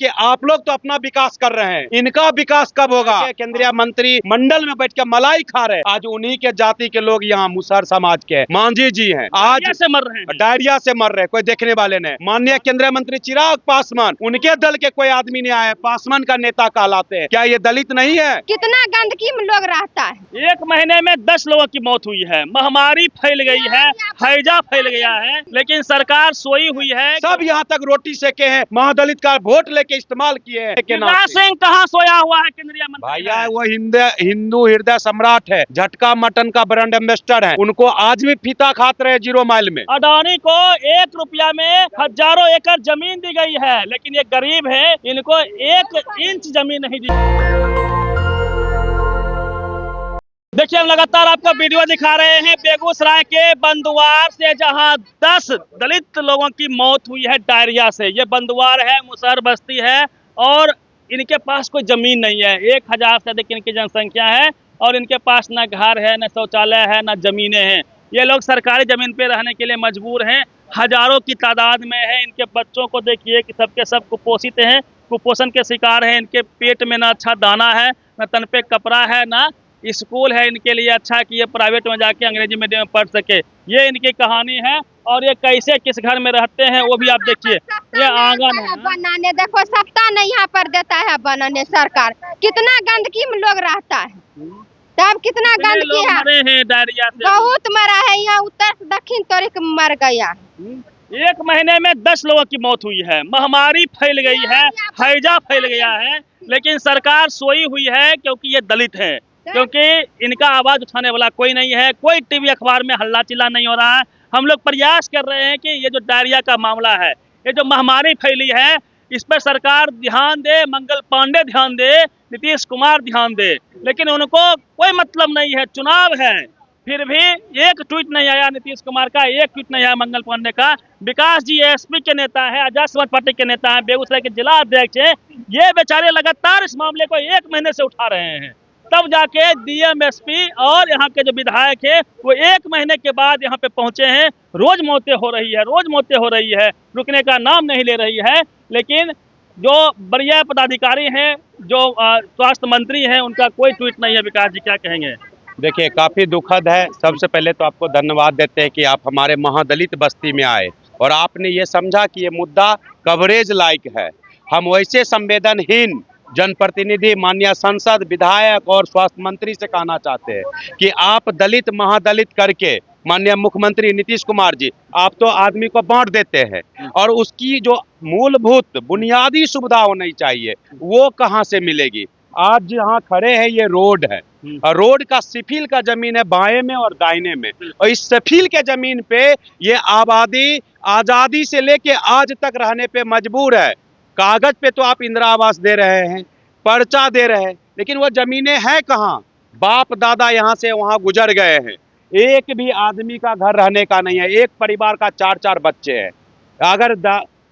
कि आप लोग तो अपना विकास कर रहे हैं, इनका विकास कब होगा? केंद्रीय मंत्री मंडल में बैठ के मलाई खा रहे हैं। आज उन्हीं के जाति के लोग यहाँ मुसहर समाज के मांझी जी हैं, आज से मर रहे हैं, डायरिया से मर रहे हैं, कोई देखने वाले नहीं। माननीय केंद्रीय मंत्री चिराग पासवान, उनके दल के कोई आदमी नहीं आया, पासवान का नेता कहलाते हैं। क्या ये दलित नहीं है? कितना गंदगी में लोग रहता है। एक महीने में 10 लोगों की मौत हुई है, महामारी फैल गई है, हैजा फैल गया है, लेकिन सरकार सोई हुई है। सब यहाँ तक रोटी सेके हैं, महादलित का वोट लेके इस्तेमाल किए हैं। शिवराज सिंह कहाँ सोया हुआ है केंद्रीय मंत्री? भैया वो हिंदू हृदय सम्राट है, झटका मटन का ब्रांड एम्बेसडर है, उनको आज भी फीता खाते रहे 0 माइल में। अडानी को 1 रुपया में हजारों एकड़ जमीन दी गई है, लेकिन ये गरीब है, इनको 1 इंच जमीन नहीं दी। देखिए, हम लगातार आपको वीडियो दिखा रहे हैं बेगूसराय के बंदुआर से, जहां 10 दलित लोगों की मौत हुई है डायरिया से। ये बंदुआर है, मुसहर बस्ती है, और इनके पास कोई जमीन नहीं है। 1000 से अधिक इनकी जनसंख्या है, और इनके पास ना घर है, ना शौचालय है, ना जमीनें हैं। ये लोग सरकारी जमीन पे रहने के लिए मजबूर हैं, हजारों की तादाद में है। इनके बच्चों को देखिए कि सबके सब कुपोषित हैं, कुपोषण के शिकार हैं। इनके पेट में ना अच्छा दाना है, ना तन पे कपड़ा है, ना स्कूल है इनके लिए अच्छा कि ये प्राइवेट में जाके अंग्रेजी मीडियम में पढ़ सके। ये इनकी कहानी है, और ये कैसे किस घर में रहते हैं वो भी आप देखिए। ये आंगन है बनाने, देखो सत्ता नहीं यहाँ पर देता है बनाने सरकार। कितना गंदगी में लोग रहता है, तब कितना गंदगी है। मरे हैं डायरिया से, बहुत मरा है। यहाँ उत्तर से दक्षिण तक मर गया। एक महीने में 10 लोगों की मौत हुई है, महामारी फैल गई है, हैजा फैल गया है, लेकिन सरकार सोई हुई है क्योंकि ये दलित है, क्योंकि इनका आवाज उठाने वाला कोई नहीं है। कोई टीवी अखबार में हल्ला चिल्ला नहीं हो रहा है। हम लोग प्रयास कर रहे हैं कि ये जो डायरिया का मामला है, ये जो महामारी फैली है, इस पर सरकार ध्यान दे, मंगल पांडे ध्यान दे, नीतीश कुमार ध्यान दे, लेकिन उनको कोई मतलब नहीं है। चुनाव है, फिर भी एक ट्वीट नहीं आया नीतीश कुमार का, एक ट्वीट नहीं आया मंगल पांडे का। विकास जी एसपी के नेता है, आजाद समाज पार्टी के नेता है, बेगूसराय के जिला अध्यक्ष है। ये बेचारे लगातार इस मामले को 1 महीने से उठा रहे हैं, तब जाके डीएम एसपी और यहाँ के जो विधायक है वो 1 महीने के बाद यहाँ पे पहुंचे हैं। रोज मौतें हो रही है, रोज मौतें हो रही है, रुकने का नाम नहीं ले रही है। लेकिन जो वरीय पदाधिकारी हैं, जो स्वास्थ्य मंत्री हैं, उनका कोई ट्वीट नहीं है। विकास जी क्या कहेंगे? देखिए, काफी दुखद है। सबसे पहले तो आपको धन्यवाद देते हैं कि आप हमारे महादलित बस्ती में आए और आपने ये समझा कि ये मुद्दा कवरेज लायक है। हम वैसे संवेदनहीन जनप्रतिनिधि, माननीय सांसद, विधायक और स्वास्थ्य मंत्री से कहना चाहते हैं कि आप दलित महादलित करके, माननीय मुख्यमंत्री नीतीश कुमार जी, आप तो आदमी को बांट देते हैं, और उसकी जो मूलभूत बुनियादी सुविधा होनी चाहिए वो कहाँ से मिलेगी? आज जहाँ खड़े हैं ये रोड है, और रोड का सिफिल का जमीन है बाएं में और दाहिने में, और इस सिफिल के जमीन पे ये आबादी आजादी से लेके आज तक रहने पे मजबूर है। कागज पे तो आप इंदिरा आवास दे रहे हैं, पर्चा दे रहे हैं, लेकिन वो जमीनें हैं कहाँ? बाप दादा यहाँ से वहाँ गुजर गए हैं, एक भी आदमी का घर रहने का नहीं है। एक परिवार का 4-4 बच्चे हैं। अगर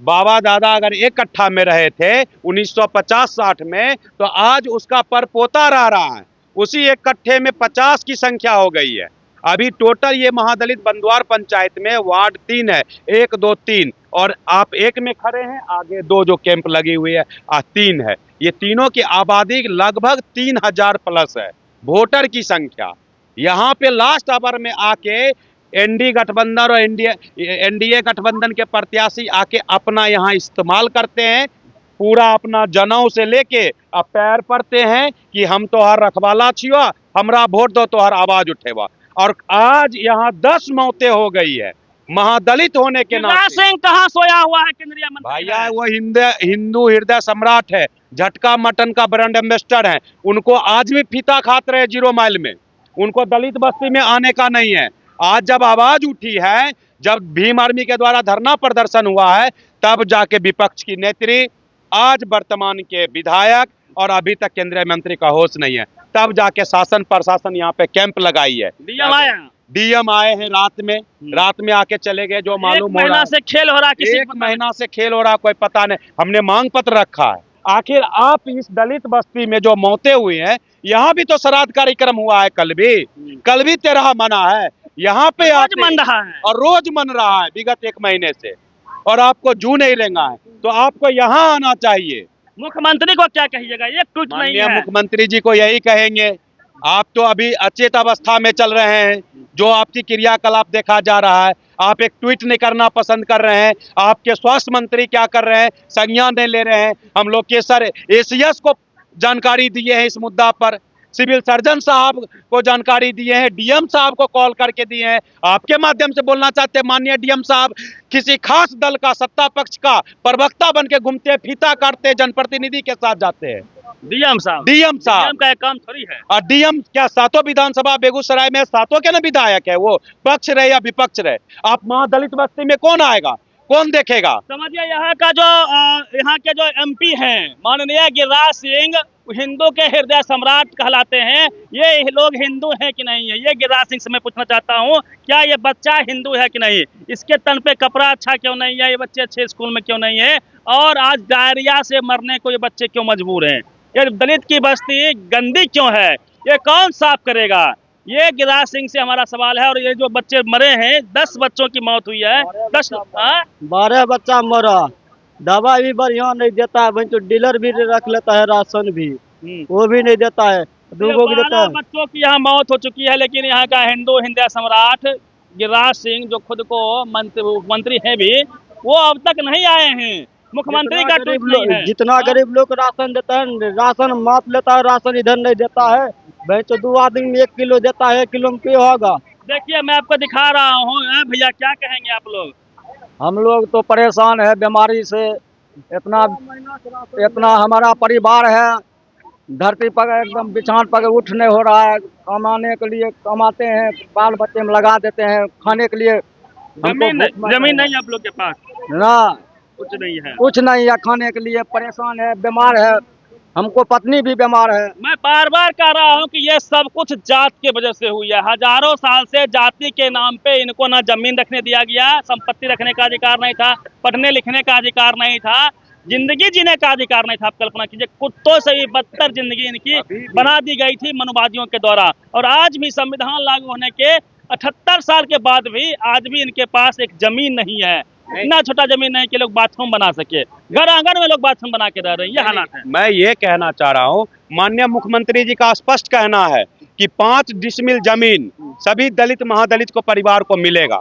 बाबा दादा अगर एक कट्ठा में रहे थे 1950-60 में, तो आज उसका परपोता रह रहा है उसी एक कट्ठे में 50 की संख्या हो गई है। अभी टोटल ये महादलित बंदुआर पंचायत में वार्ड 3 है, 1, 2, 3, और आप 1 में खड़े हैं, आगे 2 जो कैंप लगी हुई है 3 है। ये तीनों की आबादी लगभग 3000 प्लस है वोटर की संख्या। यहाँ पे लास्ट आवर में आके एनडी गठबंधन और एनडीए गठबंधन के प्रत्याशी आके अपना यहाँ इस्तेमाल करते हैं, पूरा अपना जनेऊ से लेके अब पैर पड़ते हैं कि हम तो हर रखवाला छिया, हमरा वोट दो तो हर आवाज उठेवा। और आज यहाँ 10 मौतें हो गई है महादलित होने के नाते। शिवराज सिंह कहाँ सोया हुआ है केंद्रीय मंत्री? भैया वो हिंदू हृदय सम्राट है, झटका मटन का ब्रांड एम्बेसडर है, उनको आज भी फीता खाते रहे 0 माइल में। उनको दलित बस्ती में आने का नहीं है। आज जब आवाज उठी है, जब भीम आर्मी के द्वारा धरना प्रदर्शन हुआ है, तब जाके विपक्ष की नेत्री, आज वर्तमान के विधायक और अभी तक केंद्रीय मंत्री का होश नहीं है, तब जाके शासन प्रशासन यहाँ पे कैंप लगाई है। डीएम आए हैं रात में आके चले गए। जो मालूम हो रहा है से खेल हो रहा है, 1 महीना से खेल हो रहा, कोई पता नहीं। हमने मांग पत्र रखा है। आखिर आप इस दलित बस्ती में जो मौतें हुई हैं, यहाँ भी तो श्राद्ध कार्यक्रम हुआ है, कल भी 13 मना है, यहाँ पे रोज मन रहा है और रोज मन रहा है विगत 1 महीने से, और आपको जू नहीं लेना है तो आपको यहाँ आना चाहिए। मुख्यमंत्री को क्या कहिएगा, ये ट्वीट नहीं माननीय है। मुख्यमंत्री जी को यही कहेंगे, आप तो अभी अचेत अवस्था में चल रहे हैं, जो आपकी क्रियाकलाप देखा जा रहा है। आप एक ट्वीट नहीं करना पसंद कर रहे हैं। आपके स्वास्थ्य मंत्री क्या कर रहे हैं, संज्ञान नहीं ले रहे हैं। हम लोग के सर एसीएस को जानकारी दिए हैं इस मुद्दा पर, सिविल सर्जन साहब को जानकारी दिए हैं, डीएम साहब को कॉल करके दिए हैं। आपके माध्यम से बोलना चाहते हैं माननीय डीएम साहब, किसी खास दल का सत्ता पक्ष का प्रवक्ता बन के घूमते, फीता काटते, जनप्रतिनिधि के साथ जाते हैं। डीएम साहब डीएम साहब का एक काम थोड़ी है। और डीएम क्या सातों विधानसभा बेगूसराय में सातों के ना विधायक है, वो पक्ष रहे या विपक्ष रहे। आप महादलित बस्ती में कौन आएगा, कौन देखेगा? समझिए यहाँ का जो यहाँ के जो एमपी हैं माननीय गिरिराज सिंह, हिंदू के हृदय सम्राट कहलाते हैं। ये लोग हिंदू हैं कि नहीं है, ये गिरिराज सिंह से मैं पूछना चाहता हूँ, क्या ये बच्चा हिंदू है कि नहीं? इसके तन पे कपड़ा अच्छा क्यों नहीं है? ये बच्चे अच्छे स्कूल में क्यों नहीं है? और आज डायरिया से मरने को ये बच्चे क्यों मजबूर हैं? ये दलित की बस्ती गंदी क्यों है? ये कौन साफ करेगा? ये गिरिराज सिंह से हमारा सवाल है। और ये जो बच्चे मरे हैं, 10 बच्चों की मौत हुई है, 12 बच्चा मरा, दवा भी बढ़िया नहीं देता है, तो डीलर भी रख लेता है, राशन भी वो भी नहीं देता है, दूगो भी देता है। बच्चों की यहाँ मौत हो चुकी है, लेकिन यहाँ का हिंदू हृदय सम्राट गिरिराज सिंह, जो खुद को मंत्री है भी, वो अब तक नहीं आए हैं। मुख्यमंत्री का ट्वीट नहीं है। जितना गरीब लोग राशन देता है, राशन माप लेता है, राशन इधर नहीं देता है। भाई तो 2 आदमी में 1 किलो देता है, 1 किलो में क्या होगा? देखिए मैं आपको दिखा रहा हूँ भैया, क्या कहेंगे आप लोग? हम लोग तो परेशान है बीमारी से, इतना हमारा परिवार है, धरती पर एकदम बिछान पर उठ नहीं हो रहा है। कमाने के लिए कमाते हैं, बाल बच्चे में लगा देते हैं, खाने के लिए जमीन नहीं आप लोग के पास? ना, कुछ नहीं है, कुछ नहीं है, खाने के लिए परेशान है, बीमार है, हमको पत्नी भी बीमार है। मैं बार बार कह रहा हूँ कि ये सब कुछ जात के वजह से हुई है। हजारों साल से जाति के नाम पे इनको ना जमीन रखने दिया गया, संपत्ति रखने का अधिकार नहीं था, पढ़ने लिखने का अधिकार नहीं था, जिंदगी जीने का अधिकार नहीं था। आप कल्पना कीजिए, कुत्तों से भी बदतर जिंदगी इनकी बना दी गई थी मनुवादियों के द्वारा। और आज भी संविधान लागू होने के 78 साल के बाद भी आज भी इनके पास एक जमीन नहीं है। इतना छोटा जमीन नहीं कि लोग बाथरूम बना सके, घर आंगन में लोग बाथरूम बना के रह रहे हैं। ये हालात है। मैं ये कहना चाह रहा हूँ, माननीय मुख्यमंत्री जी का स्पष्ट कहना है कि 5 डिसमिल जमीन सभी दलित महादलित को परिवार को मिलेगा।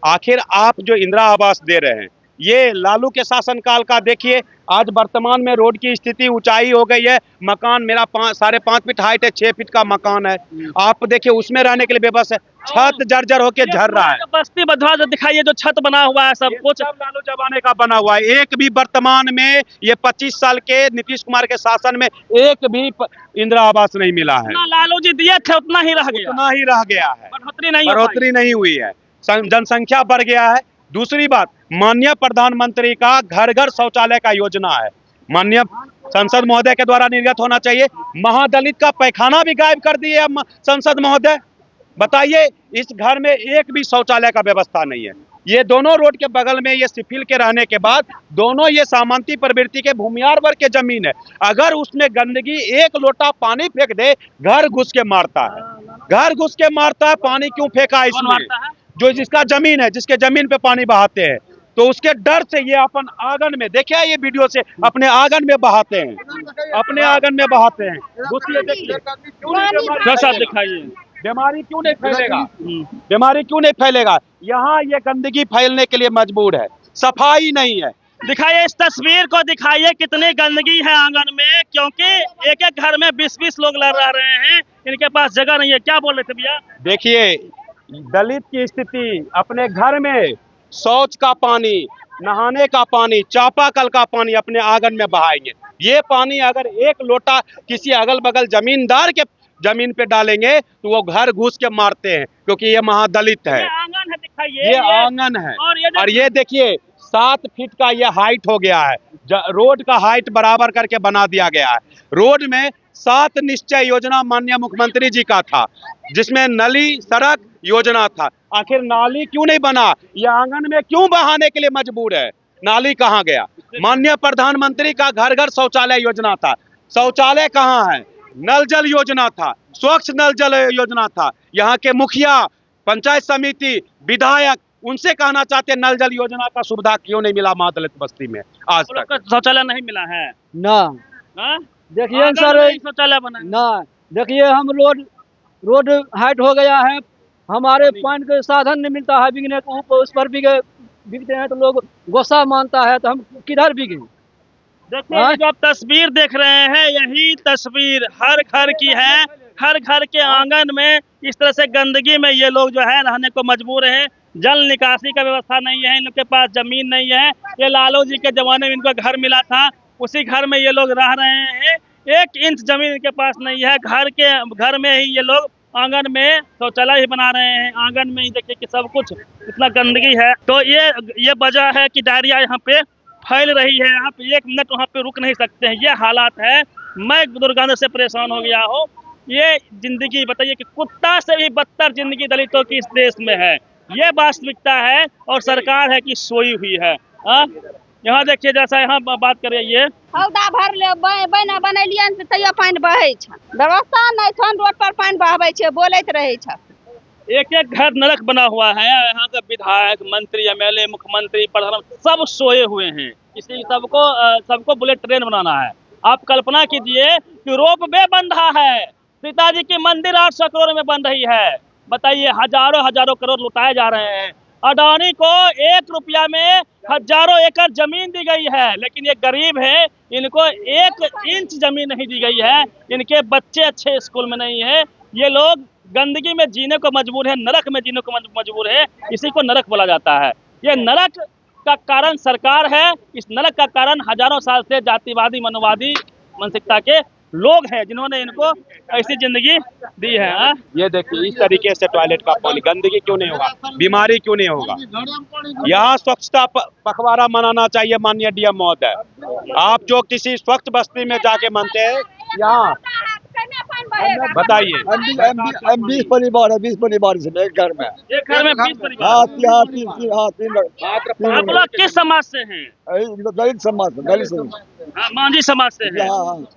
आखिर आप जो इंदिरा आवास दे रहे हैं, ये लालू के शासनकाल का देखिए। आज वर्तमान में रोड की स्थिति ऊंचाई हो गई है। मकान मेरा 5.5 फीट हाइट है, 6 फीट का मकान है। आप देखिए उसमें रहने के लिए बेबस है, छत जर्जर होके झर रहा है। बस्ती बधवा दिखाइए, जो छत बना हुआ है, सब कुछ लालू जमाने का बना हुआ है। एक भी वर्तमान में ये 25 साल के नीतीश कुमार के शासन में एक भी इंदिरा आवास नहीं मिला है। लालू जी दिए थे उतना ही रह गया, उतना ही रह गया है, बढ़ोतरी नहीं हुई है। जनसंख्या बढ़ गया है। दूसरी बात, माननीय प्रधानमंत्री का घर घर शौचालय का योजना है, माननीय संसद महोदय के द्वारा निर्गत होना चाहिए। महादलित का पैखाना भी गायब कर दिए संसद महोदय। बताइए, इस घर में एक भी शौचालय का व्यवस्था नहीं है। ये दोनों रोड के बगल में ये सिफिल के रहने के बाद दोनों ये सामंती प्रवृत्ति के भूमियार वर्ग के जमीन है। अगर उसमें गंदगी, एक लोटा पानी फेंक दे, घर घुस के मारता है, घर घुस के मारता है। पानी क्यों फेंका इसमें? जो जिसका जमीन है, जिसके जमीन पे पानी बहाते हैं, तो उसके डर से ये अपन आंगन में, देखिए ये वीडियो से, अपने आंगन में बहाते हैं, अपने आंगन में बहाते हैं। दिखाइए, बीमारी क्यों नहीं फैलेगा? बीमारी क्यों नहीं फैलेगा? यहाँ ये गंदगी फैलने के लिए मजबूर है, सफाई नहीं है। दिखाइए इस तस्वीर को, दिखाइए कितनी गंदगी है आंगन में, क्योंकि एक एक घर में 20-20 लोग रह रहे हैं, इनके पास जगह नहीं है। क्या बोल रहे थे भैया? देखिए, दलित की स्थिति, अपने घर में शौच का पानी, नहाने का पानी, चापाकल का पानी अपने आंगन में बहाएंगे। ये पानी अगर एक लोटा किसी अगल बगल जमींदार के जमीन पे डालेंगे तो वो घर घुस के मारते हैं, क्योंकि ये महादलित है। ये आंगन है, दिखाइए, ये आंगन है। और ये देखिए 7 फीट का ये हाइट हो गया है, रोड का हाइट बराबर करके बना दिया गया है। रोड में 7 निश्चय योजना माननीय मुख्यमंत्री जी का था, जिसमें नली सड़क योजना था। आखिर नाली क्यों नहीं बना? ये आंगन में क्यों बहाने के लिए मजबूर है? नाली कहाँ गया? माननीय प्रधानमंत्री का घर घर शौचालय योजना था, शौचालय कहाँ है? नल जल योजना था, स्वच्छ नल जल योजना था। यहाँ के मुखिया, पंचायत समिति, विधायक उनसे कहना चाहते हैं नल जल योजना का सुविधा क्यों नहीं मिला महादलित बस्ती में आज लोग तक? को शौचालय नहीं मिला है ना हाँ? देखिए आंगन सर, में ही शौचालय बना है। ना देखिए हम रोड हाइट हो गया है, हमारे पानी के साधन नहीं मिलता है, बिकने को ऊपर उस पर बिकते हैं तो लोग गुस्सा मानता है, तो हम किधर बिके? देखिए ये जो आप तस्वीर देख रहे हैं, यही तस्वीर हर घर की है। हर घर के आंगन में इस तरह से गंदगी में ये लोग जो है रहने को मजबूर है। जल निकासी का व्यवस्था नहीं है, इन लोग के पास जमीन नहीं है। ये लालू जी के जमाने में इनको घर मिला था, उसी घर में ये लोग रह रहे हैं। 1 इंच जमीन इनके पास नहीं है। घर में ही ये लोग आंगन में शौचालय ही बना रहे हैं। आंगन में ही देखिए कि सब कुछ इतना गंदगी है। तो ये वजह है कि डायरिया यहाँ पे फैल रही है। आप 1 मिनट वहाँ पे रुक नहीं सकते हैं, ये हालात है। मैं दुर्गंध से परेशान हो गया हूँ। ये जिंदगी बताइए कि कुत्ता से भी बदतर जिंदगी दलितों की इस देश में है। ये वास्तविकता है और सरकार है कि सोई हुई है। यहाँ देखिए जैसा यहाँ बात करिए, ये हौदा भर ले बना बनैलियन से तैयो पानी बहे छ, व्यवस्था नहीं छन, रोड पर पानी बहबै छै, बोलैत रहे छ। एक घर नरक बना हुआ है। यहाँ का विधायक, मंत्री, एमएलए, मुख्यमंत्री, प्रधान सब सोए हुए हैं। इसी सबको बुलेट ट्रेन बनाना है। आप कल्पना कीजिए कि रोपवे बन रहा है, सीताजी की मंदिर 800 करोड़ में बन रही है। बताइए, हजारों करोड़ लुटाए जा रहे हैं। अडानी को 1 रुपया में हजारों एकड़ जमीन दी गई है, लेकिन ये गरीब है, इनको 1 इंच जमीन नहीं दी गई है। इनके बच्चे अच्छे स्कूल में नहीं है। ये लोग गंदगी में जीने को मजबूर है, नरक में जीने को मजबूर है। इसी को नरक बोला जाता है। ये नरक का कारण सरकार है। इस नरक का कारण हजारों साल से जातिवादी, मनोवादी मानसिकता के लोग हैं, जिन्होंने इनको ऐसी जिंदगी दी है। ये देखिए, इस तरीके से टॉयलेट का पानी, गंदगी क्यों नहीं होगा, बीमारी क्यों नहीं होगा? यहाँ स्वच्छता पखवाड़ा मनाना चाहिए माननीय डीएम महोदय। आप जो किसी स्वच्छ बस्ती में जाके मानते हैं, यहाँ बताइए। हम 20 परिवार है, 20 परिवार से एक घर में 20 परिवार। आप लोग किस समाज से हैं? दलित समाज, मांझी समाज से हैं।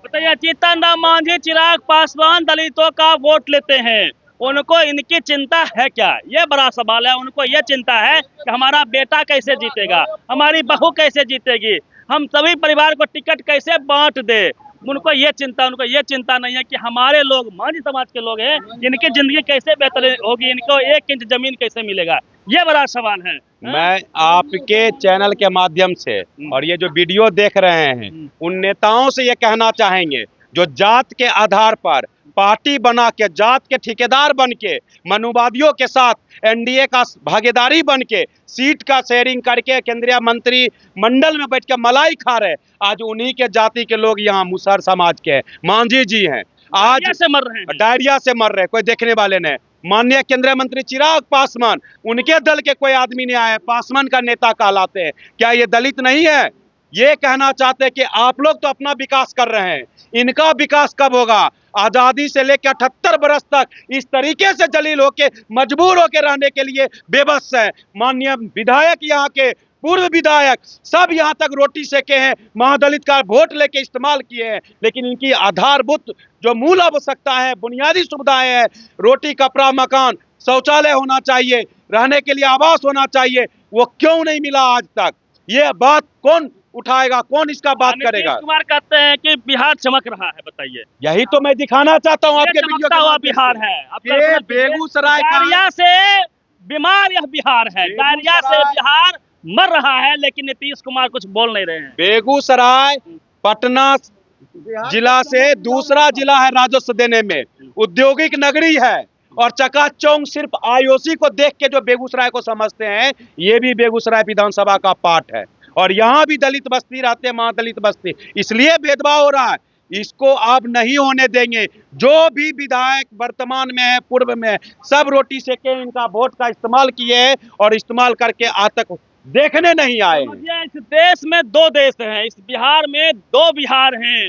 बताइए, जीतन राम मांझी, चिराग पासवान दलितों का वोट लेते हैं, उनको इनकी चिंता है क्या? ये बड़ा सवाल है। उनको ये चिंता है कि हमारा बेटा कैसे जीतेगा, हमारी बहू कैसे जीतेगी, हम सभी परिवार को टिकट कैसे बांट दे। उनको ये चिंता नहीं है कि हमारे लोग, मांझी समाज के लोग हैं, इनकी जिंदगी कैसे बेहतर होगी, इनको 1 इंच जमीन कैसे मिलेगा। ये बड़ा सवाल है। मैं आपके चैनल के माध्यम से और ये जो वीडियो देख रहे हैं, उन नेताओं से ये कहना चाहेंगे जो जात के आधार पर पार्टी बना के, जात के ठेकेदार बन के, मनुवादियों के साथ एनडीए का भागीदारी बन के, सीट का शेयरिंग करके केंद्रीय मंत्री मंडल में बैठ के मलाई खा रहे, आज उन्हीं के जाति के लोग यहाँ मुसहर समाज के मांझी जी हैं, आज डायरिया से मर रहे हैं। डायरिया से मर रहे, कोई देखने वाले नहीं। माननीय केंद्रीय मंत्री चिराग पासवान, उनके दल के कोई आदमी नहीं आए, पासवान का नेता कहलाते हैं। क्या ये दलित नहीं है? ये कहना चाहते हैं कि आप लोग तो अपना विकास कर रहे हैं, इनका विकास कब होगा? आजादी से लेकर 78 बरस तक इस तरीके से जलील होके, मजबूर होकर रहने के लिए बेबस है। माननीय विधायक, यहाँ के पूर्व विधायक सब यहाँ तक रोटी सेके हैं, महादलित का वोट लेके इस्तेमाल किए हैं, लेकिन इनकी आधारभूत जो मूल आवश्यकता है, बुनियादी सुविधाएं हैं, रोटी, कपड़ा, मकान, शौचालय होना चाहिए, रहने के लिए आवास होना चाहिए, वो क्यों नहीं मिला आज तक? ये बात कौन उठाएगा, कौन इसका बात करेगा? नीतीश कुमार कहते हैं कि बिहार चमक रहा है। बताइए, यही तो मैं दिखाना चाहता हूँ आपके वीडियो हुआ बिहार है। ये बेगूसराय का डायरिया से बीमार यह बिहार है, डायरिया से बिहार मर रहा है, लेकिन नीतीश कुमार कुछ बोल नहीं रहे हैं। बेगूसराय पटना जिला से दूसरा जिला है राजस्व देने में, औद्योगिक नगरी है, और चकाचौंध सिर्फ आईओसी को देख के जो बेगूसराय को समझते हैं, ये भी बेगूसराय विधानसभा का पार्ट है। और यहाँ भी दलित बस्ती रहते हैं, महादलित बस्ती, इसलिए भेदभाव हो रहा है। इसको आप नहीं होने देंगे। जो भी विधायक वर्तमान में है, पूर्व में है, सब रोटी सेके इनका वोट का इस्तेमाल किए हैं और इस्तेमाल करके आज तक देखने नहीं आए। इस देश में 2 देश हैं, इस बिहार में 2 बिहार हैं।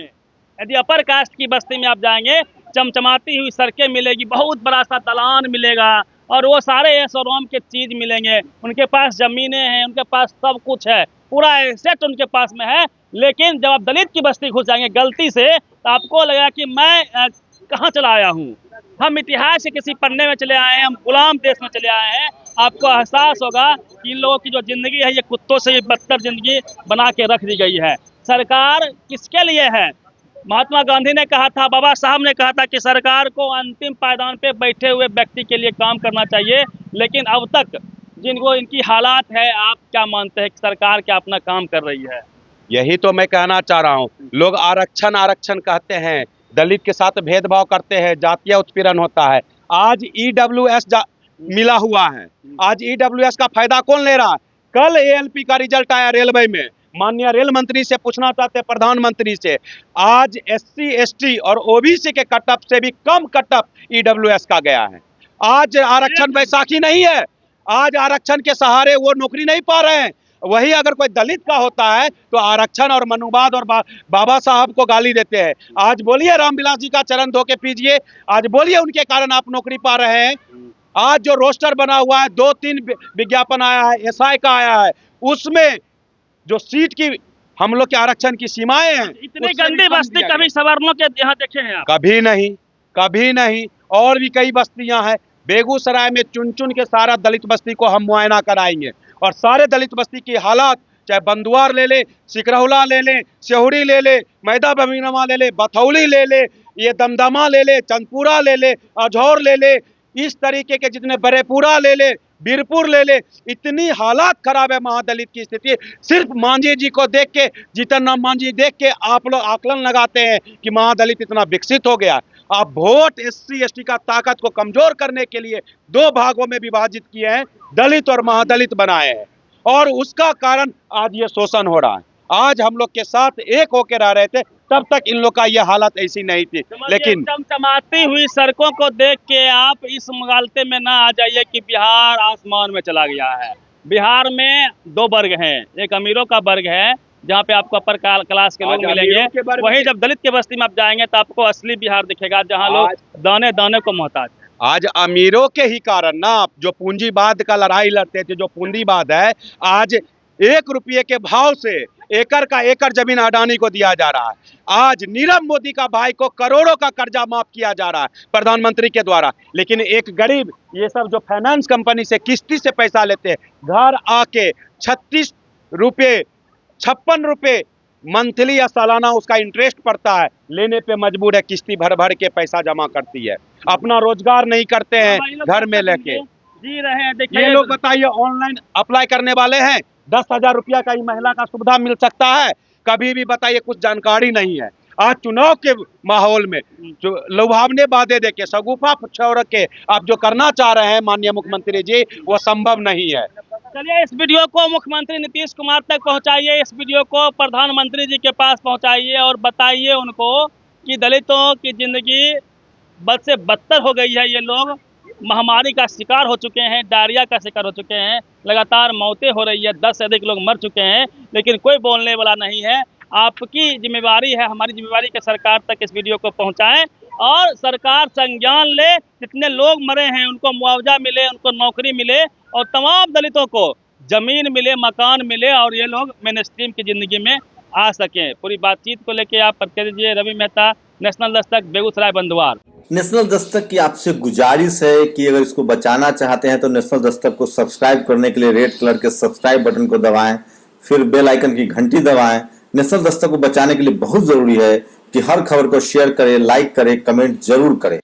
यदि अपर कास्ट की बस्ती में आप जाएंगे, चमचमाती हुई सड़कें मिलेगी, बहुत बड़ा सा दलान मिलेगा, और वो सारे ऐशोआराम के चीज मिलेंगे। उनके पास जमीनें हैं, उनके पास सब कुछ है, पूरा एसेट उनके पास में है। लेकिन जब आप दलित की बस्ती घुस जाएंगे गलती से, तो आपको लगेगा कि मैं कहाँ चला आया हूँ। हम इतिहास से किसी पन्ने में चले आए हैं, हम गुलाम देश में चले आए हैं। आपको एहसास होगा कि इन लोगों की जो जिंदगी है ये कुत्तों से भी बदतर जिंदगी बना के रख दी गई है। सरकार किसके लिए है? महात्मा गांधी ने कहा था, बाबा साहब ने कहा था कि सरकार को अंतिम पायदान पे बैठे हुए व्यक्ति के लिए काम करना चाहिए। लेकिन अब तक जिनको इनकी हालात है, आप क्या मानते हैं कि सरकार क्या अपना काम कर रही है? यही तो मैं कहना चाह रहा हूँ। लोग आरक्षण आरक्षण कहते हैं, दलित के साथ भेदभाव करते हैं, जातीय उत्पीड़न होता है। आज EWS मिला हुआ है, आज EWS का फायदा कौन ले रहा है? कल ALP का रिजल्ट आया रेलवे में, माननीय रेल मंत्री से पूछना चाहते हैं, प्रधानमंत्री से। आज SC ST और OBC के कटअप से भी कम कटअप EWS का गया है। आज आरक्षण बैसाखी नहीं है, आज आरक्षण के सहारे वो नौकरी नहीं पा रहे हैं। वही अगर कोई दलित का होता है तो आरक्षण और मनुवाद और बाबा साहब को गाली देते हैं। आज बोलिए रामविलास जी का चरण धो के पीजिए, आज बोलिए उनके कारण आप नौकरी पा रहे हैं। आज जो रोस्टर बना हुआ है, 2-3 विज्ञापन आया है, SI का आया है, उसमें जो सीट की हम लोग के आरक्षण की सीमाएं हैं, इतनी गंदी बस्ती कभी सवर्णों के यहाँ देखे हैं आप? कभी नहीं, कभी नहीं। और भी कई बस्तियां हैं, बेगूसराय में चुन चुन के सारा दलित बस्ती को हम मुआयना कराएंगे और सारे दलित बस्ती की हालात, चाहे बंदुआर ले ले, सिकरौला ले ले, सेहुरी ले ले, मैदा बमीनमा ले ले, बथौली ले ले, ये दमदमा ले ले, चंदपुरा ले ले, अझौर ले ले, इस तरीके के जितने बरेपुरा ले ले, बीरपुर ले ले, इतनी हालात खराब है महादलित की स्थिति। सिर्फ मांझी जी को देख के, जीतन राम मांझी देख के आप लोग आकलन लगाते हैं कि महादलित इतना विकसित हो गया। आप वोट SC ST का ताकत को कमजोर करने के लिए 2 भागों में विभाजित किए हैं, दलित और महादलित बनाए हैं, और उसका कारण आज ये शोषण हो रहा है। आज हम लोग के साथ एक होकर रह रहे थे, तब तक इन लोग का ये हालत ऐसी नहीं थी। लेकिन चमचमाती हुई सड़कों को देख के आप इस मुगालते में ना आ जाइए कि बिहार आसमान में चला गया है। बिहार में 2 वर्ग हैं, एक अमीरों का वर्ग है जहाँ पे आपको अपर क्लास के लोग मिलेंगे, वहीं जब दलित के बस्ती में आप जाएंगे तो आपको असली बिहार दिखेगा, जहाँ लोग दाने दाने को मोहताज। आज अमीरों के ही कारण ना, जो पूंजीवाद का लड़ाई लड़ते थे, जो पूंजीवाद है, आज 1 रुपये के भाव से एकड़ का एकड़ जमीन अडानी को दिया जा रहा है। आज नीरव मोदी का भाई को करोड़ों का कर्जा माफ किया जा रहा है प्रधानमंत्री के द्वारा। लेकिन एक गरीब, ये सब जो फाइनेंस कंपनी से किस्ती से पैसा लेते हैं, घर आके 36 रुपये 56 रुपये मंथली या सालाना उसका इंटरेस्ट पड़ता है, लेने पे मजबूर है, किस्ती भर भर के पैसा जमा करती है, अपना रोजगार नहीं करते हैं, घर में लेके जी रहे हैं। देखिए ये लोग बताइए, ऑनलाइन अप्लाई करने वाले हैं, 10,000 रुपया का ही महिला का सुविधा मिल सकता है, कभी भी बताइए, कुछ जानकारी नहीं है। आज चुनाव के माहौल में जो लुभावने वादे देके, शगुफा छोड़ के आप जो करना चाह रहे हैं माननीय मुख्यमंत्री जी, वो संभव नहीं है। चलिए, इस वीडियो को मुख्यमंत्री नीतीश कुमार तक पहुंचाइए, इस वीडियो को प्रधानमंत्री जी के पास पहुंचाइए और बताइए उनको कि दलितों की जिंदगी बद से बदतर हो गई है। ये लोग महामारी का शिकार हो चुके हैं, डायरिया का शिकार हो चुके हैं, लगातार मौतें हो रही है, 10 से अधिक लोग मर चुके हैं, लेकिन कोई बोलने वाला नहीं है। आपकी जिम्मेवारी है, हमारी जिम्मेवारी के सरकार तक इस वीडियो को पहुंचाएं और सरकार संज्ञान ले, जितने लोग मरे हैं उनको मुआवजा मिले, उनको नौकरी मिले और तमाम दलितों को जमीन मिले, मकान मिले और ये लोग मेन स्ट्रीम की जिंदगी में आ सकें। पूरी बातचीत को लेके आप प्रतिनिधि दीजिए रवि मेहता, नेशनल दस्तक, बेगूसराय बंदवार। नेशनल दस्तक की आपसे गुजारिश है कि अगर इसको बचाना चाहते हैं तो नेशनल दस्तक को सब्सक्राइब करने के लिए रेड कलर के सब्सक्राइब बटन को दबाएं, फिर बेल आइकन की घंटी दबाएं। नेशनल दस्तक को बचाने के लिए बहुत जरूरी है कि हर खबर को शेयर करें, लाइक करें, कमेंट जरूर करें।